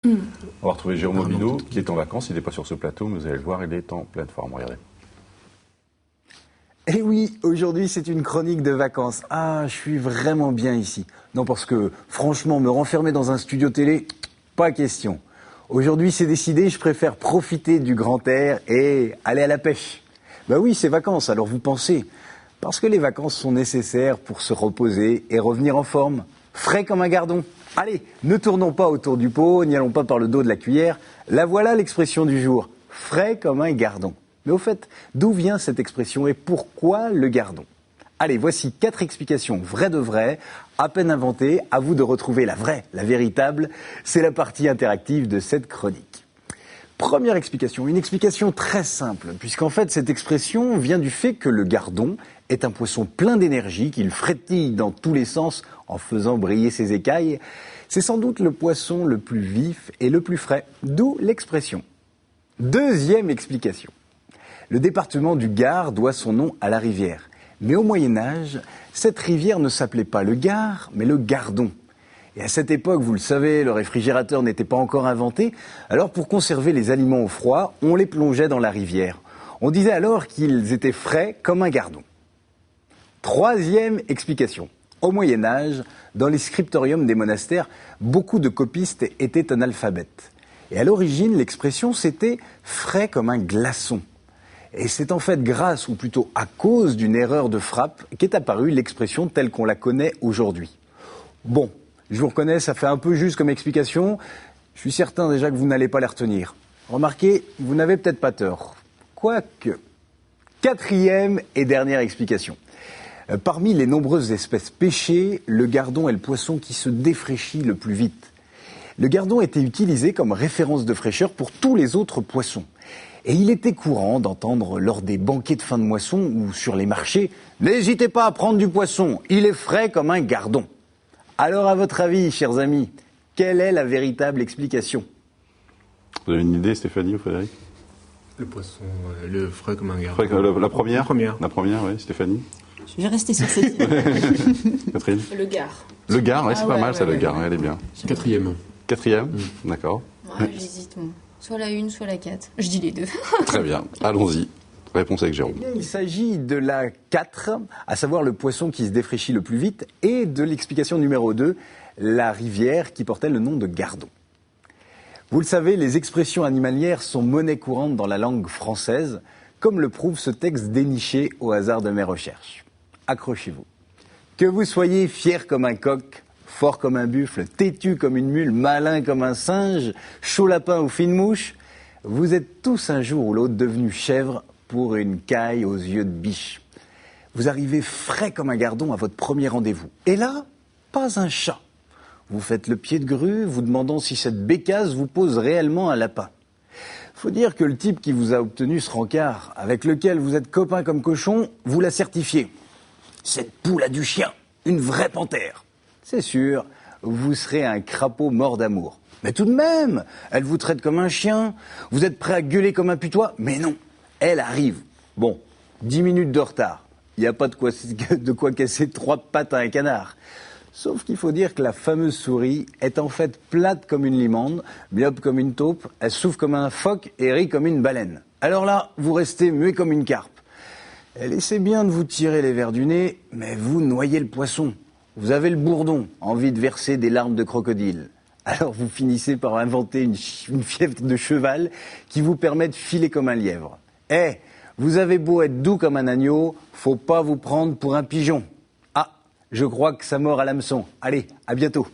On va retrouver Jérôme Aubineau, qui est en vacances. Il n'est pas sur ce plateau, mais vous allez le voir, il est en pleine forme. Regardez. Eh oui, aujourd'hui c'est une chronique de vacances. Ah, je suis vraiment bien ici. Non, parce que franchement, me renfermer dans un studio télé, pas question. Aujourd'hui c'est décidé, je préfère profiter du grand air et aller à la pêche. Bah oui, c'est vacances, alors vous pensez. Parce que les vacances sont nécessaires pour se reposer et revenir en forme. Frais comme un gardon. Allez, ne tournons pas autour du pot, n'y allons pas par le dos de la cuillère. La voilà l'expression du jour. Frais comme un gardon. Mais au fait, d'où vient cette expression et pourquoi le gardon? Allez, voici 4 explications vraies de vraies, à peine inventées, à vous de retrouver la vraie, la véritable. C'est la partie interactive de cette chronique. Première explication, une explication très simple, puisqu'en fait cette expression vient du fait que le gardon est un poisson plein d'énergie, qu'il frétille dans tous les sens en faisant briller ses écailles. C'est sans doute le poisson le plus vif et le plus frais, d'où l'expression. Deuxième explication. Le département du Gard doit son nom à la rivière. Mais au Moyen-Âge, cette rivière ne s'appelait pas le Gard, mais le Gardon. Et à cette époque, vous le savez, le réfrigérateur n'était pas encore inventé. Alors pour conserver les aliments au froid, on les plongeait dans la rivière. On disait alors qu'ils étaient frais comme un gardon. Troisième explication. Au Moyen-Âge, dans les scriptoriums des monastères, beaucoup de copistes étaient analphabètes. Et à l'origine, l'expression c'était frais comme un glaçon. Et c'est en fait grâce, ou plutôt à cause d'une erreur de frappe, qu'est apparue l'expression telle qu'on la connaît aujourd'hui. Bon, je vous reconnais, ça fait un peu juste comme explication. Je suis certain déjà que vous n'allez pas la retenir. Remarquez, vous n'avez peut-être pas tort. Quoique. Quatrième et dernière explication. Parmi les nombreuses espèces pêchées, le gardon est le poisson qui se défraîchit le plus vite. Le gardon était utilisé comme référence de fraîcheur pour tous les autres poissons. Et il était courant d'entendre lors des banquets de fin de moisson ou sur les marchés « N'hésitez pas à prendre du poisson, il est frais comme un gardon ». Alors à votre avis, chers amis, quelle est la véritable explication? Vous avez une idée, Stéphanie ou Frédéric? Le poisson, le frais comme un gardon. La première? La première, oui, Stéphanie. Je vais rester sur cette. Catherine? Le Gard. Le Gard, c'est pas mal ça, le Gard, ouais. Elle est bien. Quatrième. Quatrième, d'accord. Ouais, j'hésite, moi. Soit la 1, soit la 4. Je dis les deux. Très bien, allons-y. Réponse avec Jérôme. Il s'agit de la 4, à savoir le poisson qui se défraîchit le plus vite, et de l'explication numéro 2, la rivière qui portait le nom de Gardon. Vous le savez, les expressions animalières sont monnaie courante dans la langue française, comme le prouve ce texte déniché au hasard de mes recherches. Accrochez-vous. Que vous soyez fier comme un coq, fort comme un buffle, têtu comme une mule, malin comme un singe, chaud lapin ou fine mouche, vous êtes tous un jour ou l'autre devenus chèvres pour une caille aux yeux de biche. Vous arrivez frais comme un gardon à votre premier rendez-vous. Et là, pas un chat. Vous faites le pied de grue, vous demandant si cette bécasse vous pose réellement un lapin. Faut dire que le type qui vous a obtenu ce rencard, avec lequel vous êtes copain comme cochon, vous l'a certifié. Cette poule a du chien, une vraie panthère. C'est sûr, vous serez un crapaud mort d'amour. Mais tout de même, elle vous traite comme un chien, vous êtes prêt à gueuler comme un putois, mais non, elle arrive. Bon, 10 minutes de retard, il n'y a pas de quoi casser 3 pattes à un canard. Sauf qu'il faut dire que la fameuse souris est en fait plate comme une limande, myope comme une taupe, elle souffle comme un phoque et rit comme une baleine. Alors là, vous restez muet comme une carpe. Elle essaie bien de vous tirer les vers du nez, mais vous noyez le poisson. Vous avez le bourdon, envie de verser des larmes de crocodile. Alors vous finissez par inventer une fièvre de cheval qui vous permet de filer comme un lièvre. Vous avez beau être doux comme un agneau, faut pas vous prendre pour un pigeon. Ah, je crois que ça mord à l'hameçon. Allez, à bientôt.